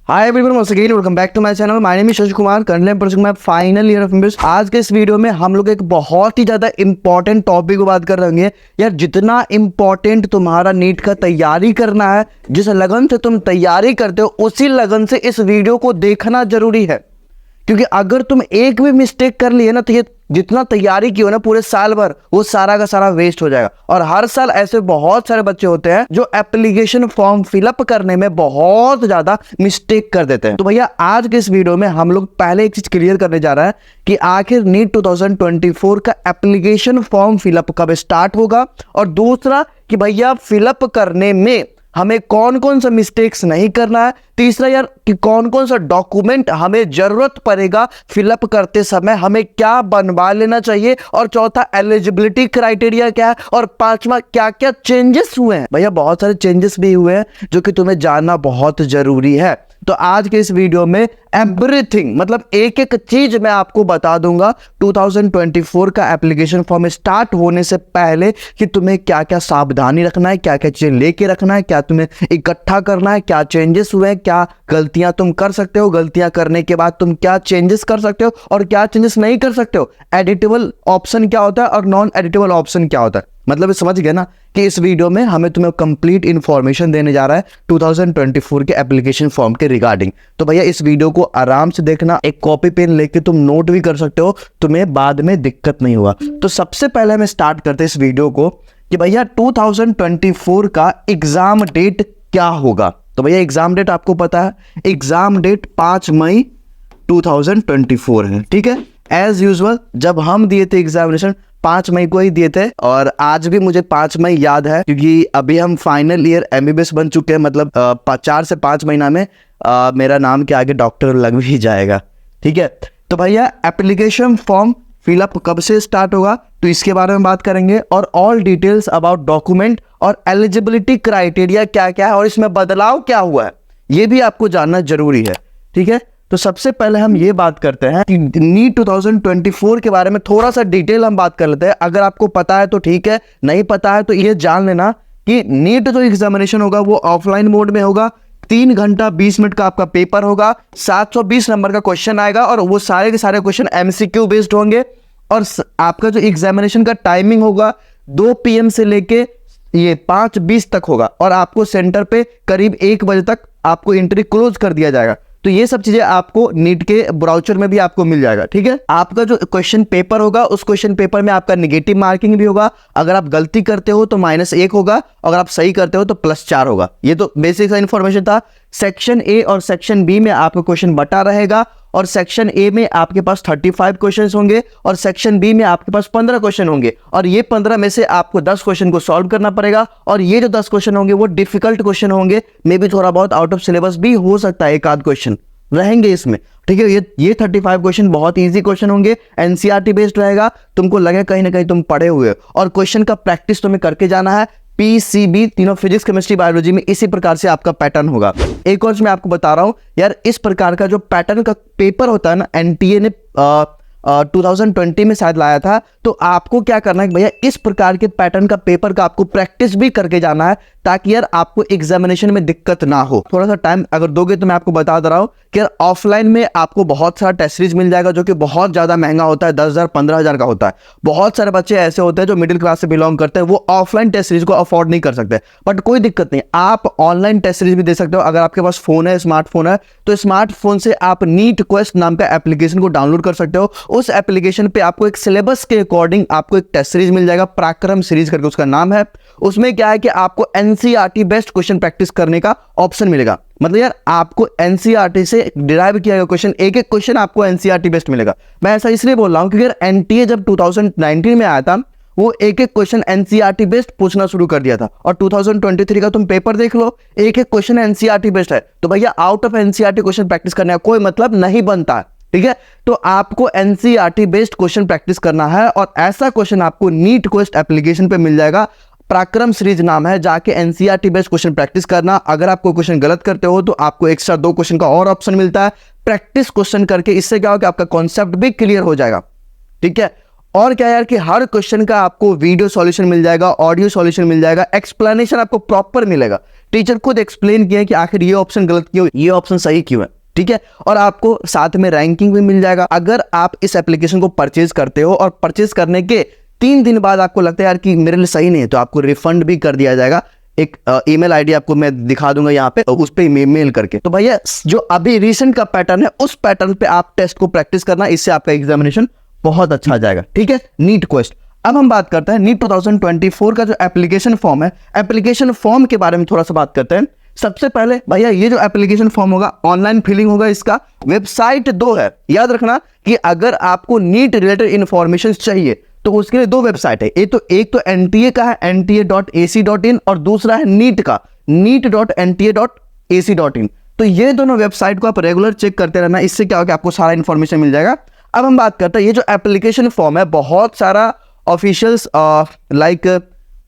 Hi everyone, once again welcome back to my channel. My name is Shashi Kumar, currently pursuing my final year of MBBS. आज के इस video में हम लोग एक बहुत ही ज्यादा इंपॉर्टेंट टॉपिक को बात कर रहे हैं। यार, जितना इंपॉर्टेंट तुम्हारा नीट का तैयारी करना है, जिस लगन से तुम तैयारी करते हो उसी लगन से इस वीडियो को देखना जरूरी है। क्योंकि अगर तुम एक भी मिस्टेक कर लिए ना तो ये जितना तैयारी की हो ना पूरे साल भर, वो सारा का सारा वेस्ट हो जाएगा। और हर साल ऐसे बहुत सारे बच्चे होते हैं जो एप्लीकेशन फॉर्म फिलअप करने में बहुत ज्यादा मिस्टेक कर देते हैं। तो भैया आज के इस वीडियो में हम लोग पहले एक चीज क्लियर करने जा रहा है कि आखिर नीट 2024 का एप्लीकेशन फॉर्म फिलअप कब स्टार्ट होगा, और दूसरा कि भैया फिलअप करने में हमें कौन कौन सा मिस्टेक्स नहीं करना है। तीसरा यार कि कौन कौन सा डॉक्यूमेंट हमें जरूरत पड़ेगा फिलअप करते समय, हमें क्या बनवा लेना चाहिए। और चौथा एलिजिबिलिटी क्राइटेरिया क्या है। और पांचवा क्या क्या चेंजेस हुए हैं। भैया बहुत सारे चेंजेस भी हुए हैं जो कि तुम्हें जानना बहुत जरूरी है। तो आज के इस वीडियो में एवरीथिंग, मतलब एक एक चीज मैं आपको बता दूंगा 2024 का एप्लीकेशन फॉर्म स्टार्ट होने से पहले कि तुम्हें क्या क्या सावधानी रखना है, क्या क्या चीजें लेके रखना है, क्या तुम्हें इकट्ठा करना है, क्या चेंजेस हुए हैं, क्या गलतियां तुम कर सकते हो, गलतियां करने के बाद तुम क्या चेंजेस कर सकते हो और क्या चेंजेस नहीं कर सकते हो। एडिटेबल ऑप्शन क्या होता है और नॉन एडिटेबल ऑप्शन क्या होता है। मतलब समझ गए ना कि इस वीडियो में हमें तुम्हें कंप्लीट इंफॉर्मेशन देने जा रहा है 2024 के एप्लीकेशन फॉर्म के रिगार्डिंग। तो भैया इस वीडियो को आराम से देखना, एक कॉपी पेन लेके तुम नोट भी कर सकते हो, तुम्हें बाद में दिक्कत नहीं होगा। तो सबसे पहले हमें स्टार्ट करते हैं इस वीडियो को कि भैया 2024 का एग्जाम डेट क्या होगा। तो भैया एग्जाम डेट आपको पता है, एग्जाम डेट 5 मई 2024 है। ठीक है, एज यूजुअल जब हम दिए थे एग्जामिनेशन 5 मई को ही दिए थे, और आज भी मुझे 5 मई याद है क्योंकि अभी हम फाइनल ईयर एमबीबीएस बन चुके हैं। मतलब 4 से 5 महीना में मेरा नाम के आगे डॉक्टर लग भी जाएगा। ठीक है, तो भैया एप्लीकेशन फॉर्म फिलअप कब से स्टार्ट होगा तो इसके बारे में बात करेंगे, और ऑल डिटेल्स अबाउट डॉक्यूमेंट और एलिजिबिलिटी क्राइटेरिया क्या क्या है और इसमें बदलाव क्या हुआ है ये भी आपको जानना जरूरी है। ठीक है, तो सबसे पहले हम ये बात करते हैं कि नीट 2024 के बारे में थोड़ा सा डिटेल हम बात कर लेते हैं। अगर आपको पता है तो ठीक है, नहीं पता है तो ये जान लेना कि नीट जो एग्जामिनेशन होगा वो ऑफलाइन मोड में होगा। 3 घंटा 20 मिनट का आपका पेपर होगा, 720 नंबर का क्वेश्चन आएगा और वो सारे के सारे क्वेश्चन एमसीक्यू बेस्ड होंगे। और आपका जो एग्जामिनेशन का टाइमिंग होगा 2 PM से लेके ये 5:20 तक होगा, और आपको सेंटर पे करीब 1 बजे तक आपको एंट्री क्लोज कर दिया जाएगा। तो ये सब चीजें आपको नीट के ब्राउचर में भी आपको मिल जाएगा। ठीक है, आपका जो क्वेश्चन पेपर होगा उस क्वेश्चन पेपर में आपका नेगेटिव मार्किंग भी होगा। अगर आप गलती करते हो तो -1 होगा, अगर आप सही करते हो तो +4 होगा। ये तो बेसिक सा इंफॉर्मेशन था। सेक्शन ए और सेक्शन बी में आपका क्वेश्चन बटा रहेगा, और सेक्शन ए में आपके पास 35 क्वेश्चन होंगे और सेक्शन बी में आपके पास 15 क्वेश्चन होंगे, और ये 15 में से आपको 10 क्वेश्चन को सॉल्व करना पड़ेगा। और ये जो 10 क्वेश्चन होंगे वो डिफिकल्ट क्वेश्चन होंगे, मे भी थोड़ा बहुत आउट ऑफ सिलेबस भी हो सकता है, एक आध क्वेश्चन रहेंगे इसमें। ठीक है, ये 35 क्वेश्चन बहुत इजी क्वेश्चन होंगे, एनसीईआरटी बेस्ड रहेगा। तुमको लगे कहीं ना कहीं तुम पढ़े हुए हो, और क्वेश्चन का प्रैक्टिस तुम्हें करके जाना है। पीसीबी तीनों फिजिक्स केमिस्ट्री बायोलॉजी में इसी प्रकार से आपका पैटर्न होगा। एक और मैं आपको बता रहा हूं यार, इस प्रकार का जो पैटर्न का पेपर होता है ना, एनटीए ने 2020 में शायद लाया था। तो आपको क्या करना है भैया, इस प्रकार के पैटर्न का पेपर का आपको प्रैक्टिस भी करके जाना है, ताकि यार आपको एग्जामिनेशन में दिक्कत ना हो। थोड़ा सा टाइम अगर दोगे तो मैं आपको बता दे रहा हूं कि यार ऑफलाइन में आपको बहुत सारा टेस्ट सीरीज मिल जाएगा जो कि बहुत ज्यादा महंगा होता है, 10,000 15,000 का होता है। बहुत सारे बच्चे ऐसे होते हैं जो मिडिल क्लास से बिलोंग करते हैं, वो ऑफलाइन टेस्ट सीरीज को अफोर्ड नहीं कर सकते। बट कोई दिक्कत नहीं, आप ऑनलाइन टेस्ट सीरीज भी दे सकते हो। अगर आपके पास फोन है, स्मार्टफोन है, तो स्मार्टफोन से आप नीट क्वेस्ट नाम का एप्लीकेशन को डाउनलोड कर सकते हो। उस एप्लीकेशन पे आपको एक सिलेबस के अकॉर्डिंग आपको एक टेस्ट सीरीज मिल जाएगा, पराक्रम सीरीज करके उसका नाम है। उसमें क्या है कि आपको एनसीईआरटी बेस्ड क्वेश्चन प्रैक्टिस करने का ऑप्शन मिलेगा। मतलब यार आपको एनसीईआरटी से डिराइव किया गया क्वेश्चन, एक एक क्वेश्चन आपको एनसीईआरटी बेस्ड मिलेगा। मैं ऐसा इसलिए बोल रहा हूं क्योंकि यार एनटीए जब 2019 में आया था वो एक एक क्वेश्चन एनसीईआरटी बेस्ड पूछना शुरू कर दिया था, और 2023 का तुम पेपर देख लो, एक एक क्वेश्चन एनसीईआरटी बेस्ड है। तो भैया out of NCERT question practice करने का कोई मतलब नहीं बनता है। ठीक है, तो आपको एनसीईआरटी बेस्ड क्वेश्चन प्रैक्टिस करना है, और ऐसा क्वेश्चन आपको नीट क्वेस्ट एप्लीकेशन पे मिल जाएगा। पराक्रम सीरीज नाम है, जाके एनसीईआरटी बेस्ड क्वेश्चन प्रैक्टिस करना। अगर आप कोई क्वेश्चन गलत करते हो तो आपको एक्स्ट्रा 2 क्वेश्चन का और ऑप्शन मिलता है प्रैक्टिस क्वेश्चन करके। इससे क्या होगा कि आपका कॉन्सेप्ट भी क्लियर हो जाएगा। ठीक है, और क्या यार कि हर क्वेश्चन का आपको वीडियो सॉल्यूशन मिल जाएगा, ऑडियो सॉल्यूशन मिल जाएगा, एक्सप्लेनेशन आपको प्रॉपर मिलेगा। टीचर खुद एक्सप्लेन किया है कि आखिर ये ऑप्शन गलत क्यों, ये ऑप्शन सही क्यों है, ठीक है। और आपको साथ में रैंकिंग भी मिल जाएगा। अगर आप इस एप्लीकेशन को परचेज करते हो और परचेज करने के 3 दिन बाद आपको लगता है यार कि मेरे लिए सही नहीं है, तो आपको रिफंड भी कर दिया जाएगा। एक ईमेल आईडी आपको मैं दिखा दूंगा यहाँ पे, उस पे मेल करके। तो भैया जो अभी रिसेंट का पैटर्न है, उस पैटर्न पे आप टेस्ट को प्रैक्टिस करना, इससे आपका एग्जामिनेशन बहुत अच्छा आ जाएगा, ठीक है। NEET quest. अब हम बात करते हैं नीट 2024 का जो एप्लीकेशन फॉर्म है, एप्लीकेशन फॉर्म के बारे में थोड़ा सा बात करते हैं। सबसे पहले भैया ये जो एप्लीकेशन फॉर्म होगा, ऑनलाइन फिलिंग होगा। इसका वेबसाइट 2 है, याद रखना कि अगर आपको नीट रिलेटेड इंफॉर्मेशन चाहिए तो उसके लिए 2 वेबसाइट है। एक तो एनटीए का है, nta.ac.in, और दूसरा है नीट का, neet.nta.ac.in। तो ये दोनों वेबसाइट को आप रेगुलर चेक करते रहना, इससे क्या होगा, आपको सारा इंफॉर्मेशन मिल जाएगा। अब हम बात करते हैं ये जो एप्लीकेशन फॉर्म है, बहुत सारा ऑफिशियल्स लाइक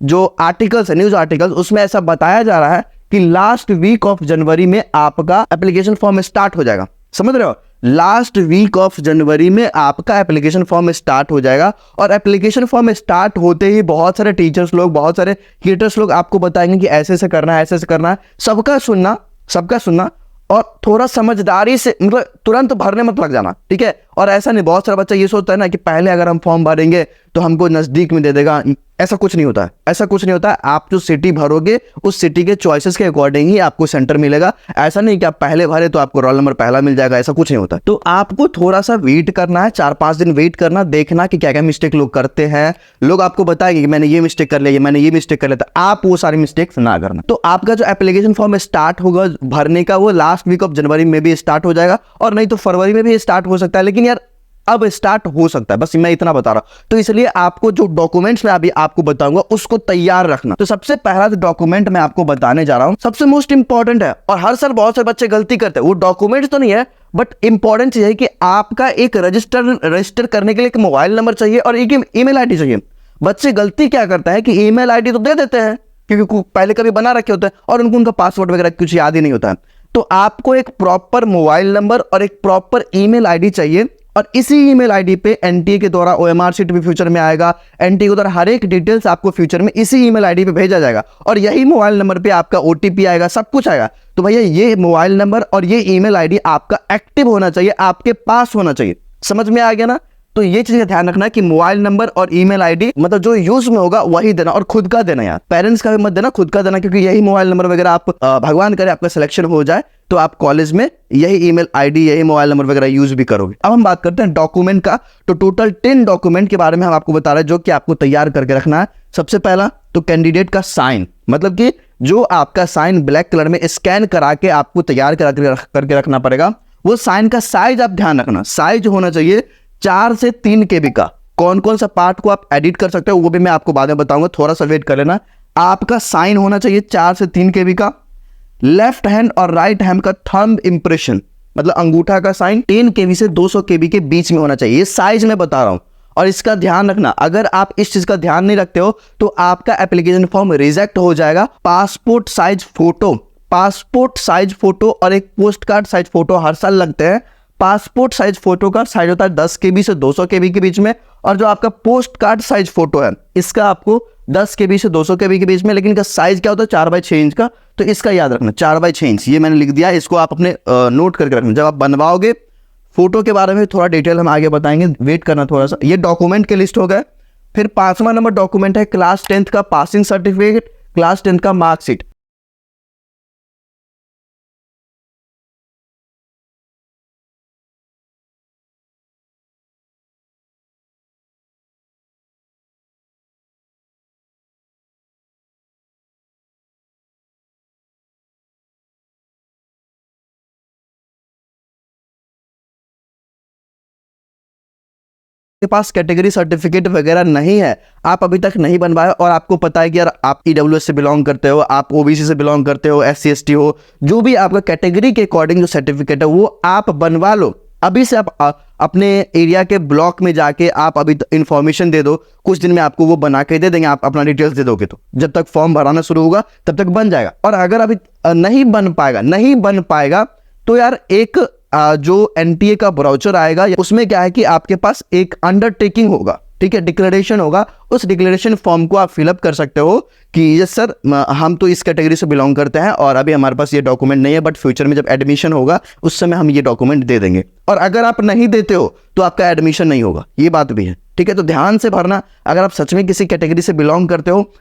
जो आर्टिकल्स है, न्यूज आर्टिकल्स, उसमें ऐसा बताया जा रहा है कि लास्ट वीक ऑफ जनवरी में आपका एप्लीकेशन फॉर्म स्टार्ट हो जाएगा। समझ रहे हो, लास्ट वीक ऑफ जनवरी में आपका एप्लीकेशन फॉर्म स्टार्ट हो जाएगा। और एप्लीकेशन फॉर्म स्टार्ट होते ही बहुत सारे टीचर्स लोग, बहुत सारे क्रिएटर्स लोग आपको बताएंगे कि ऐसे ऐसे करना है, ऐसे ऐसे करना है। सबका सुनना और थोड़ा समझदारी से, मतलब तुरंत भरने मत लग जाना, ठीक है। और ऐसा नहीं, बहुत सारा बच्चा ये सोचता है ना कि पहले अगर हम फॉर्म भरेंगे तो हमको नजदीक में दे देगा। ऐसा कुछ नहीं होता है, ऐसा कुछ नहीं होता है। आप जो सिटी भरोगे उस सिटी के चॉइसेस के अकॉर्डिंग ही आपको सेंटर मिलेगा। ऐसा नहीं कि आप पहले भरे तो आपको रोल नंबर पहला मिल जाएगा, ऐसा कुछ नहीं होता। तो आपको थोड़ा सा वेट करना है, 4-5 दिन वेट करना, देखना कि क्या क्या मिस्टेक लोग करते हैं। लोग आपको बताएंगे कि मैंने ये मिस्टेक कर लिया, मैंने ये मिस्टेक कर लिया, तो आप वो सारी मिस्टेक्स ना करना। तो आपका जो एप्लीकेशन फॉर्म स्टार्ट होगा भरने का, वो लास्ट वीक ऑफ जनवरी में भी स्टार्ट हो जाएगा, और नहीं तो फरवरी में भी स्टार्ट हो सकता है। लेकिन यार अब स्टार्ट हो सकता है, बस मैं इतना बता रहा हूं। तो इसलिए आपको जो डॉक्यूमेंट्स मैं अभी आपको बताऊंगा उसको तैयार रखना। तो सबसे पहला जो डॉक्यूमेंट मैं आपको बताने जा रहा हूं, सबसे मोस्ट इंपॉर्टेंट है, और हर साल बहुत सारे बच्चे गलती करते हैं। वो डॉक्यूमेंट तो नहीं है, बट इंपॉर्टेंट चीज है कि आपका एक रजिस्टर करने के लिए एक मोबाइल नंबर चाहिए और एक ईमेल आईडी चाहिए। बच्चे गलती क्या करता है कि ईमेल आईडी तो दे देते हैं क्योंकि पहले कभी बना रखे होते हैं, और उनको उनका पासवर्ड वगैरह कुछ याद ही नहीं होता है। तो आपको एक प्रॉपर मोबाइल नंबर और एक प्रॉपर ईमेल आईडी चाहिए, और इसी ईमेल आईडी पे एनटीए के द्वारा ओएमआर शीट भी फ्यूचर में आएगा। एनटीए के द्वारा हर एक डिटेल्स आपको फ्यूचर में इसी ईमेल आईडी पे भेजा जाएगा, और यही मोबाइल नंबर पे आपका ओटीपी आएगा, सब कुछ आएगा। तो भैया ये मोबाइल नंबर और ये ईमेल आईडी आपका एक्टिव होना चाहिए, आपके पास होना चाहिए। समझ में आ गया ना। तो ये चीज का ध्यान रखना कि मोबाइल नंबर और ईमेल आईडी मतलब जो यूज में होगा वही देना, और खुद का देना यार, पेरेंट्स का भी मत देना, खुद का देना। क्योंकि यही मोबाइल नंबर वगैरह आप भगवान करे आपका सिलेक्शन हो जाए तो आप कॉलेज में यही ईमेल आईडी, यही मोबाइल नंबर वगैरह यूज भी करोगे। अब हम बात करते हैं डॉक्यूमेंट का। तो टोटल 10 डॉक्यूमेंट के बारे में हम आपको बता रहे हैं जो कि आपको तैयार करके रखना है। सबसे पहला तो कैंडिडेट का साइन, मतलब कि जो आपका साइन ब्लैक कलर में स्कैन करा के आपको तैयार करके रखना पड़ेगा। वो साइन का साइज आप ध्यान रखना, साइज होना चाहिए 4 से 3 KB का। कौन कौन सा पार्ट को आप एडिट कर सकते हो वो भी मैं आपको बाद में बताऊंगा, थोड़ा सा वेट कर लेना। आपका साइन होना चाहिए 4 से 3 KB का। लेफ्ट हैंड और राइट हैंड का थंब इंप्रेशन, मतलब अंगूठा का साइन 10 KB से 200 KB के बीच में होना चाहिए। ये साइज मैं बता रहा हूं, और इसका ध्यान रखना। अगर आप इस चीज का ध्यान नहीं रखते हो तो आपका एप्लीकेशन फॉर्म रिजेक्ट हो जाएगा। पासपोर्ट साइज फोटो और एक पोस्ट कार्ड साइज फोटो हर साल लगते हैं। पासपोर्ट साइज फोटो का साइज होता है 10 KB से 200 KB के बीच में, और जो आपका पोस्ट कार्ड साइज फोटो है इसका आपको 10 KB से 200 KB के बीच में। लेकिन इसका साइज क्या होता है 4x6 इंच का, तो इसका याद रखना 4x6 इंच। ये मैंने लिख दिया, इसको आप अपने नोट करके रखना। जब आप बनवाओगे, फोटो के बारे में थोड़ा डिटेल हम आगे बताएंगे, वेट करना थोड़ा सा। ये डॉक्यूमेंट के लिस्ट हो गए। फिर 5वां नंबर डॉक्यूमेंट है क्लास 10th का पासिंग सर्टिफिकेट, क्लास 10th का मार्कशीट। के पास कैटेगरी सर्टिफिकेट वगैरह नहीं है, आप अभी तक नहीं बनवाए, और आपको पता है कि यार आप ईडब्ल्यूएस से बिलोंग करते हो, आप ओबीसी से बिलोंग करते हो, SC ST हो, जो भी आपका कैटेगरी के अकॉर्डिंग जो सर्टिफिकेट है वो आप बनवा लो। अभी से आप अपने एरिया के ब्लॉक में जाके आप अभी इन्फॉर्मेशन दे दो, कुछ दिन में आपको वो बना के दे देंगे। आप अपना डिटेल्स दे दोगे तो जब तक फॉर्म भराना शुरू होगा तब तक बन जाएगा। और अगर अभी नहीं बन पाएगा तो यार एक जो एनटीए का ब्राउचर आएगा, उसमें क्या है कि आपके पास एक अंडरटेकिंग होगा, ठीक है, डिक्लेरेशन होगा, उस डिक्लेरेशन फॉर्म को आप फिलअप कर सकते हो कि यस सर हम तो इस कैटेगरी से बिलोंग करते हैं और अभी हमारे पास ये डॉक्यूमेंट नहीं है, बट फ्यूचर में जब एडमिशन होगा उस समय हम ये डॉक्यूमेंट दे देंगे। और अगर आप नहीं देते हो तो आपका एडमिशन नहीं होगा, ये बात भी है, ठीक है। तो ध्यान से भरना, अगर आप सच में किसी कैटेगरी से बिलोंग करते हो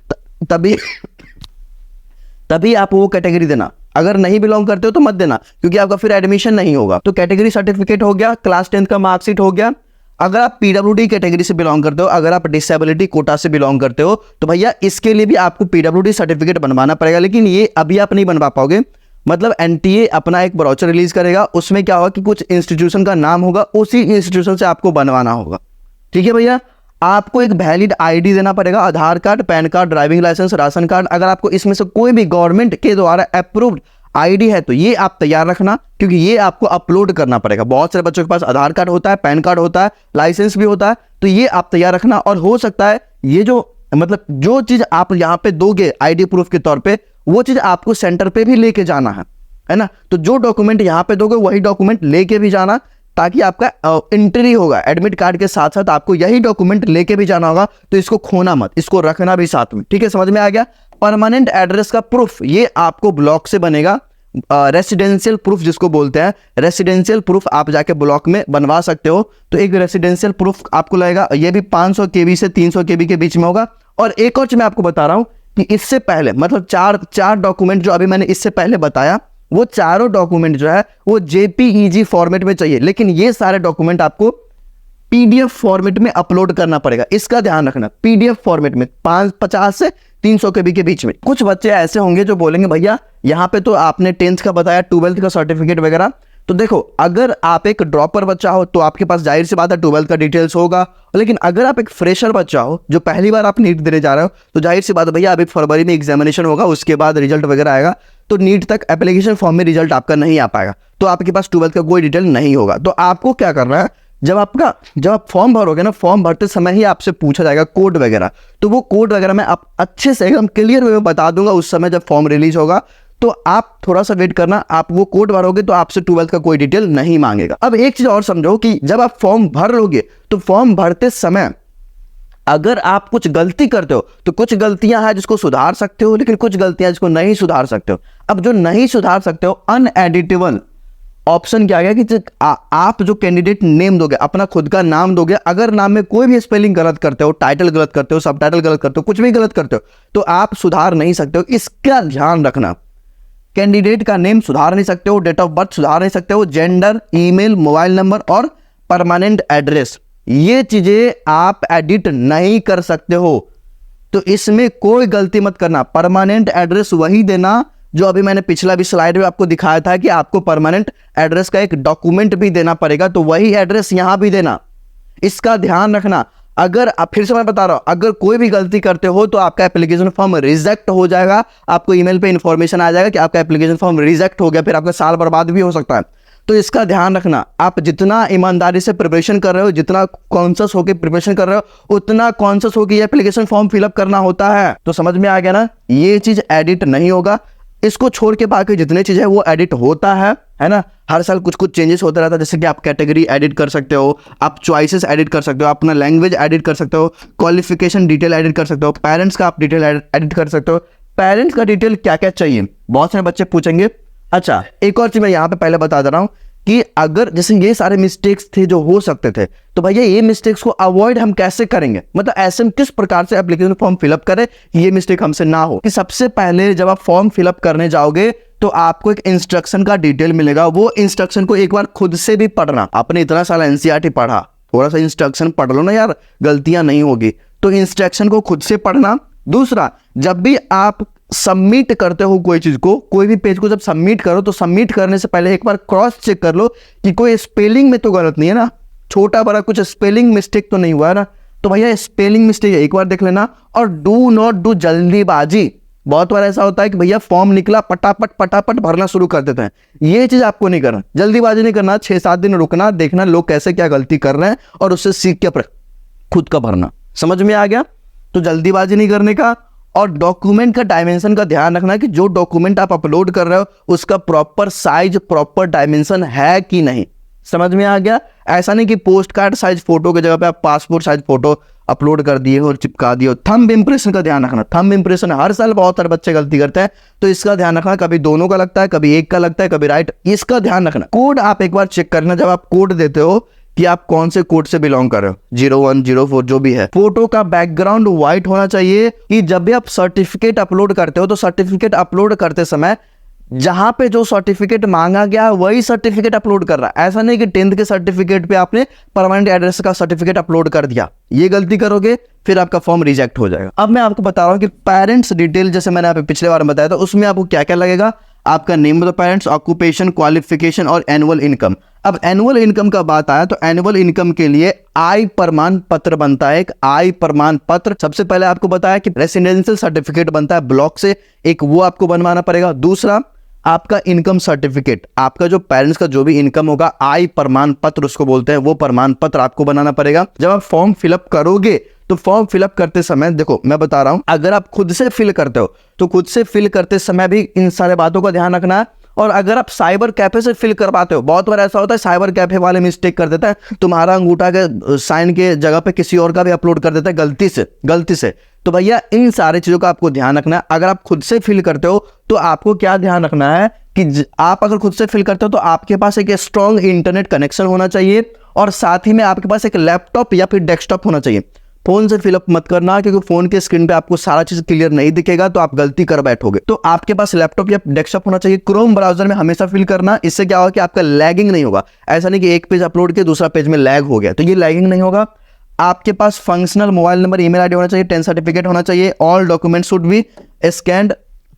तभी आप वो कैटेगरी देना, अगर नहीं बिलोंग करते हो तो मत देना, क्योंकि आपका फिर एडमिशन नहीं होगा। तो कैटेगरी सर्टिफिकेट हो गया, क्लास 10 का मार्कशीट हो गया। अगर आप पीडब्ल्यूडी कैटेगरी से बिलोंग करते हो, अगर आप डिसेबिलिटी कोटा से बिलोंग करते हो, तो भैया इसके लिए भी आपको पीडब्ल्यूडी सर्टिफिकेट बनवाना पड़ेगा, लेकिन ये अभी आप नहीं बनवा पाओगे। मतलब एनटीए अपना एक ब्राउचर रिलीज करेगा, उसमें क्या होगा कि कुछ इंस्टीट्यूशन का नाम होगा, उसी इंस्टीट्यूशन से आपको बनवाना होगा, ठीक है भैया। आपको एक वैलिड आईडी देना पड़ेगा, Aadhaar card, PAN card, driving licence, ration card. अगर आपको इसमें से कोई भी गवर्नमेंट के द्वारा अप्रूव्ड आईडी है तो ये आप तैयार रखना, क्योंकि ये आपको अपलोड करना पड़ेगा। बहुत सारे बच्चों के पास आधार कार्ड होता है, पैन कार्ड होता है, लाइसेंस भी होता है, तो ये आप तैयार रखना। और हो सकता है ये जो मतलब जो चीज आप यहाँ पे दोगे आईडी प्रूफ के तौर पे, वो चीज आपको सेंटर पे भी लेके जाना है ना। तो जो डॉक्यूमेंट यहाँ पे दोगे वही डॉक्यूमेंट लेके भी जाना, ताकि आपका एंट्री होगा एडमिट कार्ड के साथ साथ आपको यही डॉक्यूमेंट लेके भी जाना होगा। तो इसको खोना मत, इसको रखना भी साथ में, ठीक है, समझ में आ गया। परमानेंट एड्रेस का प्रूफ ये आपको ब्लॉक से बनेगा, रेसिडेंशियल प्रूफ जिसको बोलते हैं, रेसिडेंशियल प्रूफ आप जाके ब्लॉक में बनवा सकते हो। तो एक रेसिडेंशियल प्रूफ आपको लगेगा, ये भी 500 केबी से 300 केबी के बीच में होगा। और एक और चीज मैं आपको बता रहा हूं कि इससे पहले मतलब चार डॉक्यूमेंट जो अभी मैंने इससे पहले बताया, वो चारों डॉक्यूमेंट जो है वो जेपीईजी फॉर्मेट में चाहिए, लेकिन ये सारे डॉक्यूमेंट आपको पीडीएफ फॉर्मेट में अपलोड करना पड़ेगा। इसका ध्यान रखना, पीडीएफ फॉर्मेट में 50 से 300 केबी के बीच में। कुछ बच्चे ऐसे होंगे जो बोलेंगे भैया यहाँ पे तो आपने 10th का बताया, 12th का सर्टिफिकेट वगैरह, तो देखो अगर आप एक ड्रॉपर बच्चा हो तो आपके पास जाहिर सी बात है 12th का डिटेल्स होगा, लेकिन अगर आप एक फ्रेशर बच्चा हो जो पहली बार आप नीट देने जा रहे हो, तो जाहिर सी बात है भैया अभी फरवरी में एग्जामिनेशन होगा, उसके बाद रिजल्ट वगैरह आएगा, तो नीट तक एप्लीकेशन फॉर्म में रिजल्ट आपका नहीं आ पाएगा, तो आपके पास 12th का कोई डिटेल नहीं होगा। तो आपको क्या करना है, जब आप फॉर्म भरोगे ना, फॉर्म भरते समय ही आपसे पूछा जाएगा कोड वगैरह, तो वो कोड वगैरह मैं आप अच्छे से एकदम क्लियर वे में बता दूंगा उस समय जब फॉर्म रिलीज होगा। तो आप थोड़ा सा वेट करना, आप वो कोड भरोगे तो आपसे 12th का कोई डिटेल नहीं मांगेगा। अब एक चीज और समझो कि जब आप फॉर्म भर लोगे तो फॉर्म भरते समय अगर आप कुछ गलती करते हो तो कुछ गलतियां हैं जिसको सुधार सकते हो, लेकिन कुछ गलतियां जिसको नहीं सुधार सकते हो। अब जो नहीं सुधार सकते हो, अनएडिटेबल ऑप्शन क्या है कि आप जो कैंडिडेट नेम दोगे, अपना खुद का नाम दोगे, अगर नाम में कोई भी स्पेलिंग गलत करते हो, टाइटल गलत करते हो, सब टाइटल गलत करते हो, कुछ भी गलत करते हो, तो आप सुधार नहीं सकते हो। इसका ध्यान रखना, कैंडिडेट का नेम सुधार नहीं सकते हो, डेट ऑफ बर्थ सुधार नहीं सकते हो, जेंडर, ईमेल, मोबाइल नंबर और परमानेंट एड्रेस, ये चीजें आप एडिट नहीं कर सकते हो। तो इसमें कोई गलती मत करना, परमानेंट एड्रेस वही देना जो अभी मैंने पिछला भी स्लाइड में आपको दिखाया था कि आपको परमानेंट एड्रेस का एक डॉक्यूमेंट भी देना पड़ेगा, तो वही एड्रेस यहां भी देना, इसका ध्यान रखना। अगर आप, फिर से मैं बता रहा हूं, अगर कोई भी गलती करते हो तो आपका एप्लीकेशन फॉर्म रिजेक्ट हो जाएगा, आपको ईमेल पे इंफॉर्मेशन आ जाएगा कि आपका एप्लीकेशन फॉर्म रिजेक्ट हो गया, फिर आपका साल बर्बाद भी हो सकता है। तो इसका ध्यान रखना, आप जितना ईमानदारी से प्रिपरेशन कर रहे हो, जितना कॉन्शियस होकर प्रिपरेशन कर रहे हो, उतना कॉन्शियस होकर एप्लीकेशन फॉर्म फिलअप करना होता है। तो समझ में आ गया ना, ये चीज एडिट नहीं होगा, इसको छोड़ के बाकी जितने चीज है वो एडिट होता है ना। हर साल कुछ कुछ चेंजेस होता रहता है, जैसे कि आप कैटेगरी एडिट कर सकते हो, आप चॉइसेस एडिट कर सकते हो, अपना लैंग्वेज एडिट कर सकते हो, क्वालिफिकेशन डिटेल एडिट कर सकते हो, पेरेंट्स का आप डिटेल एडिट कर सकते हो। पेरेंट्स का डिटेल क्या क्या चाहिए, बहुत सारे बच्चे पूछेंगे। अच्छा, एक और चीज मैं यहाँ पे पहले बता दे रहा हूँ कि अगर जैसे ये सारे मिस्टेक्स थे जो हो सकते थे, तो भैया ये मिस्टेक्स को अवॉइड हम कैसे करेंगे, मतलब ऐसे हम किस प्रकार से एप्लीकेशन फॉर्म फिलअप करें ये मिस्टेक हमसे ना हो। कि सबसे पहले जब आप फॉर्म फिलअप करने जाओगे तो आपको एक इंस्ट्रक्शन का डिटेल मिलेगा, वो इंस्ट्रक्शन को एक बार खुद से भी पढ़ना। आपने इतना साल एनसीईआरटी पढ़ा, थोड़ा सा इंस्ट्रक्शन पढ़ लो ना यार, गलतियां नहीं होगी, तो इंस्ट्रक्शन को खुद से पढ़ना। दूसरा, जब भी आप सबमिट करते हो कोई चीज को, कोई भी पेज को जब सबमिट करो तो सबमिट करने से पहले एक बार क्रॉस चेक कर लो कि कोई स्पेलिंग में तो गलत नहीं है ना, छोटा बड़ा कुछ स्पेलिंग मिस्टेक तो नहीं हुआ है ना। तो भैया स्पेलिंग मिस्टेक एक बार देख लेना। और डू नॉट डू जल्दीबाजी। बहुत बार ऐसा होता है कि भैया फॉर्म निकला, पटापट भरना शुरू कर देते हैं, ये चीज आपको नहीं करना, जल्दीबाजी नहीं करना, 6-7 दिन रुकना, देखना लोग कैसे क्या गलती कर रहे हैं और उससे सीख के खुद का भरना। समझ में आ गया? तो जल्दीबाजी नहीं करने का। और डॉक्यूमेंट का डायमेंशन का ध्यान रखना कि जो डॉक्यूमेंट आप अपलोड कर रहे हो उसका प्रॉपर साइज, प्रॉपर डायमेंशन है कि नहीं। समझ में आ गया? ऐसा नहीं कि पोस्ट कार्ड साइज फोटो की जगह पे आप पासपोर्ट साइज फोटो अपलोड कर दिए हो और चिपका दिए हो। थंब इंप्रेशन का ध्यान रखना, थंब इंप्रेशन हर साल बहुत सारे बच्चे गलती करते हैं, तो इसका ध्यान रखना, कभी दोनों का लगता है, कभी एक का लगता है, कभी राइट, इसका ध्यान रखना। कोड आप एक बार चेक करना, जब आप कोड देते हो कि आप कौन से कोड से बिलोंग कर रहे हो, 01, 04 जो भी है। फोटो का बैकग्राउंड व्हाइट होना चाहिए कि जब भी आप सर्टिफिकेट अपलोड करते हो तो सर्टिफिकेट अपलोड करते समय जहां पे जो सर्टिफिकेट मांगा गया है वही सर्टिफिकेट अपलोड कर रहा है। ऐसा नहीं कि 10th के सर्टिफिकेट पे आपने परमानेंट एड्रेस का सर्टिफिकेट अपलोड कर दिया, ये गलती करोगे फिर आपका फॉर्म रिजेक्ट हो जाएगा। अब मैं आपको बता रहा हूं कि पेरेंट्स डिटेल, जैसे मैंने आपको पिछले बार बताया था, उसमें आपको क्या क्या लगेगा, आपका name of the parents, occupation, qualification और एनुअल इनकम। अब एनुअल इनकम का बात आया तो एनुअल इनकम के लिए आय प्रमाण पत्र बनता है, एक आय प्रमाण पत्र। सबसे पहले आपको बताया कि रेसिडेंशियल सर्टिफिकेट बनता है ब्लॉक से, एक वो आपको बनवाना पड़ेगा। दूसरा आपका इनकम सर्टिफिकेट, आपका जो पेरेंट्स का जो भी इनकम होगा, आय प्रमाण पत्र उसको बोलते हैं, वो प्रमाण पत्र आपको बनाना पड़ेगा। जब आप फॉर्म फिलअप करोगे तो फॉर्म फिलअप करते समय देखो मैं बता रहा हूं, अगर आप खुद से फिल करते हो तो खुद से फिल करते समय भी इन सारे बातों का ध्यान रखना है। और अगर आप साइबर कैफे से फिल करवाते हो, बहुत बार ऐसा होता है साइबर कैफे वाले मिस्टेक कर देता है, तुम्हारा अंगूठा के साइन के जगह पे किसी और का भी अपलोड कर देता है गलती से। तो भैया इन सारी चीजों का आपको ध्यान रखना है। अगर आप खुद से फिल करते हो तो आपको क्या ध्यान रखना है कि आप अगर खुद से फिल करते हो तो आपके पास एक स्ट्रॉन्ग इंटरनेट कनेक्शन होना चाहिए और साथ ही में आपके पास एक लैपटॉप या फिर डेस्कटॉप होना चाहिए। फोन से फिलअप मत करना, क्योंकि फोन के स्क्रीन पे आपको सारा चीज क्लियर नहीं दिखेगा तो आप गलती कर बैठोगे। तो आपके पास लैपटॉप या डेस्कटॉप होना चाहिए। क्रोम ब्राउजर में हमेशा फिल करना, इससे क्या होगा कि आपका लैगिंग नहीं होगा। ऐसा नहीं कि एक पेज अपलोड किया दूसरा पेज में लैग हो गया, तो ये लैगिंग नहीं होगा। आपके पास functional mobile number, email ID होना चाहिए, 10 सर्टिफिकेट होना चाहिए। All document should be scanned,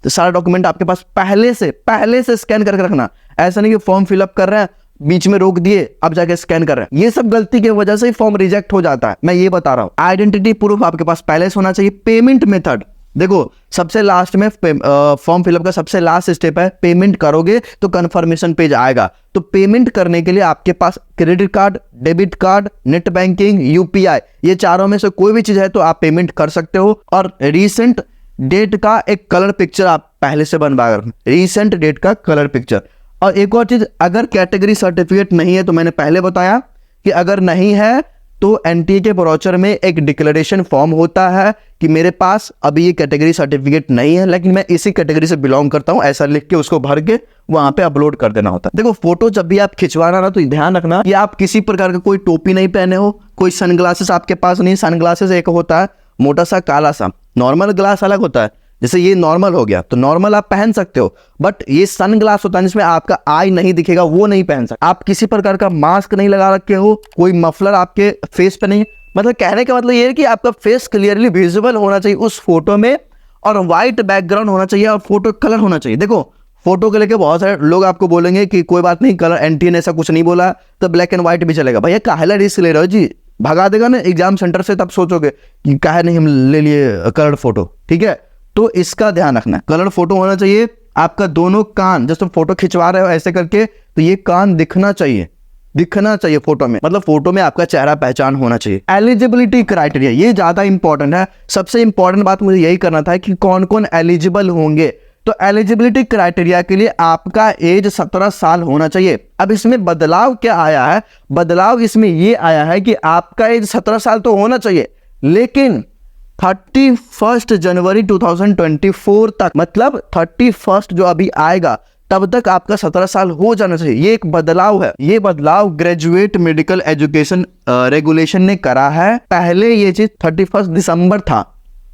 तो सारा डॉक्यूमेंट आपके पास पहले से स्कैन करके रखना। ऐसा नहीं कि फॉर्म फिलअप कर रहे हैं बीच में रोक दिए अब जाके स्कैन कर रहे हैं, ये सब गलती की वजह से ही फॉर्म रिजेक्ट हो जाता है, मैं ये बता रहा हूं। आइडेंटिटी प्रूफ आपके पास पहले से होना चाहिए। पेमेंट मेथड, देखो सबसे लास्ट में फॉर्म फिलअप का सबसे लास्ट स्टेप है, पेमेंट करोगे तो कंफर्मेशन पेज आएगा। तो पेमेंट करने के लिए आपके पास credit card, debit card, net banking, UPI, ये चारों में से कोई भी चीज है तो आप पेमेंट कर सकते हो। और रीसेंट डेट का एक कलर पिक्चर आप पहले से बनवा कर, रीसेंट डेट का कलर पिक्चर। और एक और चीज, अगर कैटेगरी सर्टिफिकेट नहीं है तो मैंने पहले बताया कि अगर नहीं है तो एनटीए के ब्राउचर में एक डिक्लेरेशन फॉर्म होता है कि मेरे पास अभी ये कैटेगरी सर्टिफिकेट नहीं है लेकिन मैं इसी कैटेगरी से बिलोंग करता हूं, ऐसा लिख के उसको भर के वहां पे अपलोड कर देना होता है। देखो फोटो जब भी आप खिंचवाना ना तो ध्यान रखना कि आप किसी प्रकार का कोई टोपी नहीं पहने हो, कोई सनग्लासेस आपके पास नहीं। सनग्लासेस एक होता है मोटा सा काला सा, नॉर्मल ग्लास अलग होता है, जैसे ये नॉर्मल हो गया तो नॉर्मल आप पहन सकते हो, बट ये सन ग्लास होता है जिसमें आपका आई नहीं दिखेगा, वो नहीं पहन सकते। आप किसी प्रकार का मास्क नहीं लगा रखे हो, कोई मफलर आपके फेस पे नहीं, मतलब कहने का मतलब ये है कि आपका फेस क्लियरली विजिबल होना चाहिए उस फोटो में, और व्हाइट बैकग्राउंड होना चाहिए और फोटो कलर होना चाहिए। देखो फोटो के लेके बहुत सारे लोग आपको बोलेंगे कि कोई बात नहीं, कलर एनटीए ने ऐसा कुछ नहीं बोला तो ब्लैक एंड व्हाइट भी चलेगा। भैया काहे रिस्क ले रहे हो जी, भगा देगा ना एग्जाम सेंटर से, तब सोचोगे कि काहे नहीं हम ले लिए कलर फोटो, ठीक है। तो इसका ध्यान रखना, कलर फोटो होना चाहिए। आपका दोनों कान, जैसे फोटो खिंचवा रहे हो ऐसे करके, तो ये कान दिखना चाहिए फोटो में, मतलब फोटो में आपका चेहरा पहचान होना चाहिए। एलिजिबिलिटी क्राइटेरिया, ये ज्यादा इंपॉर्टेंट है। सबसे इंपॉर्टेंट बात मुझे यही करना था कि कौन कौन एलिजिबल होंगे। तो एलिजिबिलिटी क्राइटेरिया के लिए आपका एज 17 साल होना चाहिए। अब इसमें बदलाव क्या आया है, बदलाव इसमें ये आया है कि आपका एज 17 साल तो होना चाहिए, लेकिन 31 जनवरी 2024 तक, मतलब 31 जो अभी आएगा तब तक आपका 17 साल हो जाना चाहिए। ये एक बदलाव है। ये बदलाव ग्रेजुएट मेडिकल एजुकेशन रेगुलेशन ने करा है। पहले ये चीज 31 दिसंबर था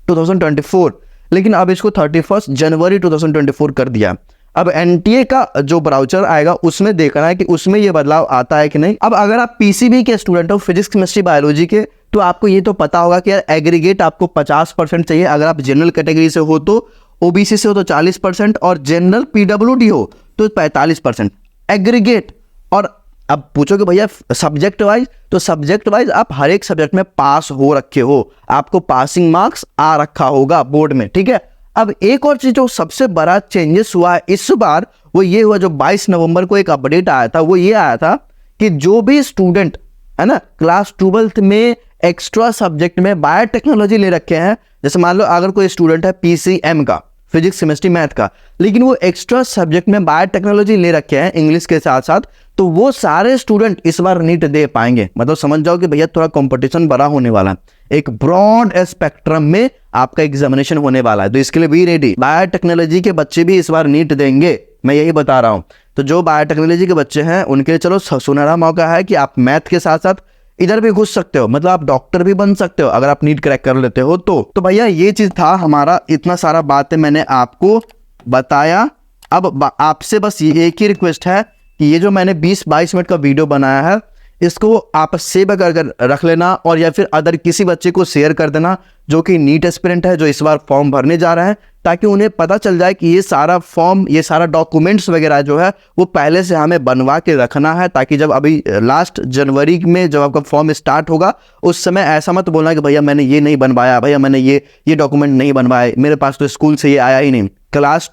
2024, लेकिन अब इसको 31 जनवरी 2024 कर दिया। अब एनटीए का जो ब्राउचर आएगा उसमें देखना है कि उसमें ये बदलाव आता है कि नहीं। अब अगर आप पीसीबी के स्टूडेंट हो, फिजिक्स केमिस्ट्री बायोलॉजी के, तो आपको ये तो पता होगा कि यार एग्रीगेट आपको 50% चाहिए। अगर आप जनरल कैटेगरी से हो तो, ओबीसी से हो तो 40% और जनरल पीडब्ल्यूडी हो तो 45% एग्रीगेट। और अब पूछोगे भैया सब्जेक्ट वाइज, तो सब्जेक्ट वाइज आप हर एक सब्जेक्ट में पास हो रखे हो, आपको पासिंग मार्क्स आ रखा होगा बोर्ड में, ठीक है। अब एक और चीज जो सबसे बड़ा चेंजेस हुआ है इस बार, वो ये हुआ, जो 22 नवंबर को एक अपडेट आया था, वो ये आया था कि जो भी स्टूडेंट है ना क्लास 12th में एक्स्ट्रा सब्जेक्ट में बायोटेक्नोलॉजी ले रखे हैं, जैसे मान लो अगर कोई स्टूडेंट है पीसीएम का, फिजिक्स केमिस्ट्री मैथ का, लेकिन वो एक्स्ट्रा सब्जेक्ट में बायोटेक्नोलॉजी ले रखे हैं इंग्लिश के साथ साथ, तो वो सारे स्टूडेंट इस बार नीट दे पाएंगे। मतलब समझ जाओ कि भैया थोड़ा कंपटीशन बड़ा होने वाला है, एक ब्रॉड स्पेक्ट्रम में आपका एग्जामिनेशन होने वाला है, तो इसके लिए बी रेडी। बायोटेक्नोलॉजी के बच्चे भी इस बार नीट देंगे, मैं यही बता रहा हूं। तो जो बायोटेक्नोलॉजी के बच्चे हैं उनके लिए चलो सुनहरा मौका है कि आप मैथ के साथ साथ इधर भी घुस सकते हो, मतलब आप डॉक्टर भी बन सकते हो अगर आप नीट क्रैक कर लेते हो तो भैया ये चीज था हमारा, इतना सारा बातें मैंने आपको बताया। अब आपसे बस ये एक ही रिक्वेस्ट है कि ये जो मैंने 20-22 मिनट का वीडियो बनाया है इसको आप सेव कर रख लेना, और या फिर अदर किसी बच्चे को शेयर कर देना जो कि नीट एस्पिरेंट है, जो इस बार फॉर्म भरने जा रहा है, ताकि उन्हें पता चल जाए कि ये सारा फॉर्म, ये सारा डॉक्यूमेंट्स वगैरह जो है वो पहले से हमें बनवा के रखना है, ताकि जब अभी लास्ट जनवरी में जब आपका फॉर्म स्टार्ट होगा उस समय ऐसा मत बोलना कि भैया मैंने ये नहीं बनवाया, भैया मैंने ये डॉक्यूमेंट नहीं बनवाए, मेरे पास तो स्कूल से ये आया ही नहीं। क्लास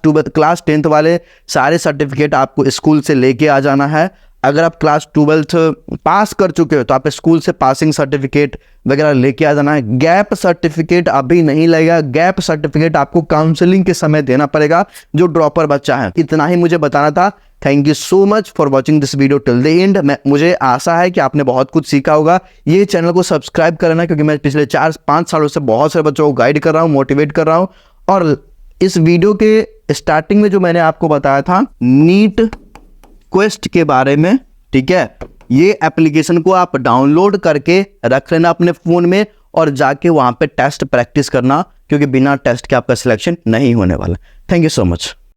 10th वाले सारे सर्टिफिकेट आपको स्कूल से लेके आ जाना है। अगर आप क्लास 12th पास कर चुके हो तो आप स्कूल से पासिंग सर्टिफिकेट वगैरह लेके आ जाना है। गैप सर्टिफिकेट अभी नहीं लगेगा, गैप सर्टिफिकेट आपको काउंसलिंग के समय देना पड़ेगा जो ड्रॉपर बच्चा है। इतना ही मुझे बताना था। Thank you so much for watching this video till the end. मुझे आशा है कि आपने बहुत कुछ सीखा होगा। ये चैनल को सब्सक्राइब करना, क्योंकि मैं पिछले 4-5 सालों से बहुत सारे बच्चों को गाइड कर रहा हूँ, मोटिवेट कर रहा हूँ। और इस वीडियो के स्टार्टिंग में जो मैंने आपको बताया था नीट क्वेस्ट के बारे में, ठीक है, ये एप्लीकेशन को आप डाउनलोड करके रख लेना अपने फोन में और जाके वहां पे टेस्ट प्रैक्टिस करना, क्योंकि बिना टेस्ट के आपका सिलेक्शन नहीं होने वाला। Thank you so much.